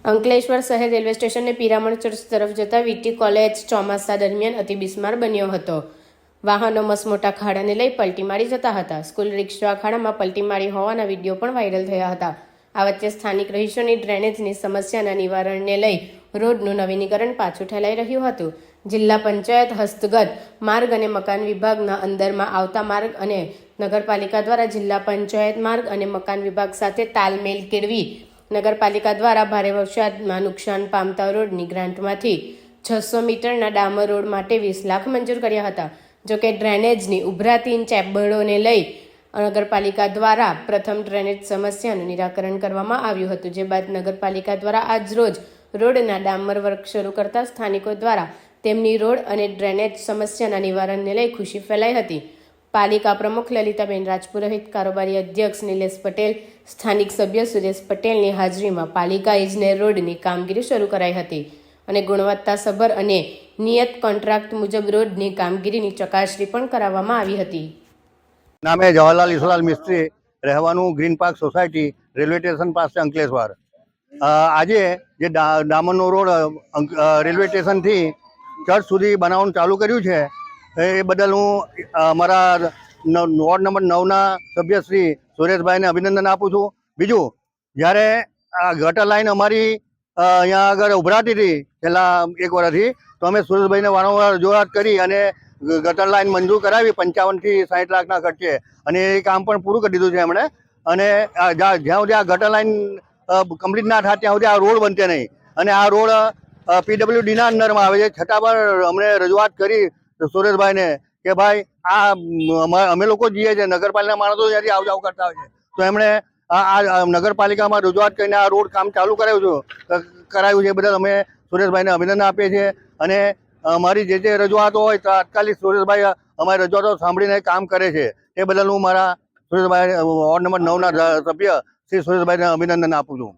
અંકલેશ્વર શહેર રેલવે સ્ટેશને પિરામણ ચર્ચ તરફ જતા વીટી કોલેજ ચોમાસા દરમિયાન અતિ બિસ્માર બન્યો હતો. વાહનો મસમોટા ખાડાને લઈ પલટી મારી જતા હતા. સ્કૂલ રિક્ષા ખાડામાં પલટી મારી હોવાના વિડીયો પણ વાયરલ થયા હતા. આ વચ્ચે સ્થાનિક રહીશોની ડ્રેનેજની સમસ્યાના નિવારણને લઈ રોડનું નવીનીકરણ પાછું ઠેલાઈ રહ્યું હતું. જિલ્લા પંચાયત હસ્તગત માર્ગ અને મકાન વિભાગના અંદરમાં આવતા માર્ગ અને નગરપાલિકા દ્વારા જિલ્લા પંચાયત માર્ગ અને મકાન વિભાગ સાથે તાલમેલ કેળવી નગરપાલિકા દ્વારા ભારે વરસાદમાં નુકસાન પામતા રોડની ગ્રાન્ટમાંથી 600 મીટરના ડામર રોડ માટે 20 લાખ મંજૂર કર્યા હતા. જોકે ડ્રેનેજની ઉભરાતી ચેપબળોને લઈ નગરપાલિકા દ્વારા પ્રથમ ડ્રેનેજ સમસ્યાનું નિરાકરણ કરવામાં આવ્યું હતું. જે બાદ નગરપાલિકા દ્વારા આજ રોજ રોડના ડામર વર્ક શરૂ કરતા સ્થાનિકો દ્વારા તેમની રોડ અને ડ્રેનેજ સમસ્યાના નિવારણને લઈ ખુશી ફેલાઈ હતી. પાલિકા પ્રમુખ લલિતાબેન રાજપુરોહિત, કારોબારી અધ્યક્ષ નિલેશ પટેલ, સ્થાનિક સભ્ય સુરેશ પટેલની હાજરીમાં પાલિકા ઇજનેર રોડની કામગીરી શરૂ કરાઈ હતી અને ગુણવત્તાસભર અને નિયત કોન્ટ્રાક્ટ મુજબ રોડની કામગીરીની ચકાસણી પણ કરાવવામાં આવી હતી. નામે જવાહરલાલ ઈશ્વરલાલ મિસ્ત્રી, રહેવાનું green park society, railway station પાસે અંકલેશ્વર. આજે જે ડામરનો રોડ રેલવે સ્ટેશનથી ચર્ચ સુધી બનાવવાનું ચાલુ કર્યું છે એ બદલ હું અમારા વોર્ડ નંબર 9ના સભ્ય શ્રી સુરેશભાઈને અભિનંદન આપું છું. બીજું, જ્યારે આ ગટર લાઈન અમારી અહીંયા આગળ ઉભરાતી હતી છેલ્લા 1 વર્ષથી, તો અમે સુરેશભાઈને વારંવાર રજૂઆત કરી અને ગટર લાઈન મંજૂર કરાવી 55 થી 60 લાખના ખર્ચે, અને એ કામ પણ પૂરું કરી દીધું છે એમણે. અને જ્યાં સુધી આ ગટર લાઈન કમ્પ્લીટ ના થાય ત્યાં સુધી આ રોડ બનશે નહીં. અને આ રોડ PWDના અંદરમાં આવે છે, છતાં પણ અમને રજૂઆત કરી સુરેશભાઈને કે ભાઈ આ અમે લોકો જઈએ છીએ, નગરપાલિકા માણસો ત્યાંથી આવ જાવ કરતા હોય છે, તો એમણે આ નગરપાલિકામાં રજૂઆત કરીને આ રોડ કામ ચાલુ કરાવ્યું છે. બદલ અમે સુરેશભાઈને અભિનંદન આપીએ છીએ. અને અમારી જે રજૂઆતો હોય તાત્કાલિક સુરેશભાઈ અમારી રજૂઆતો સાંભળીને કામ કરે છે. એ બદલ હું મારા સુરેશભાઈ વોર્ડ નંબર 9ના સભ્ય શ્રી સુરેશભાઈને અભિનંદન આપું છું.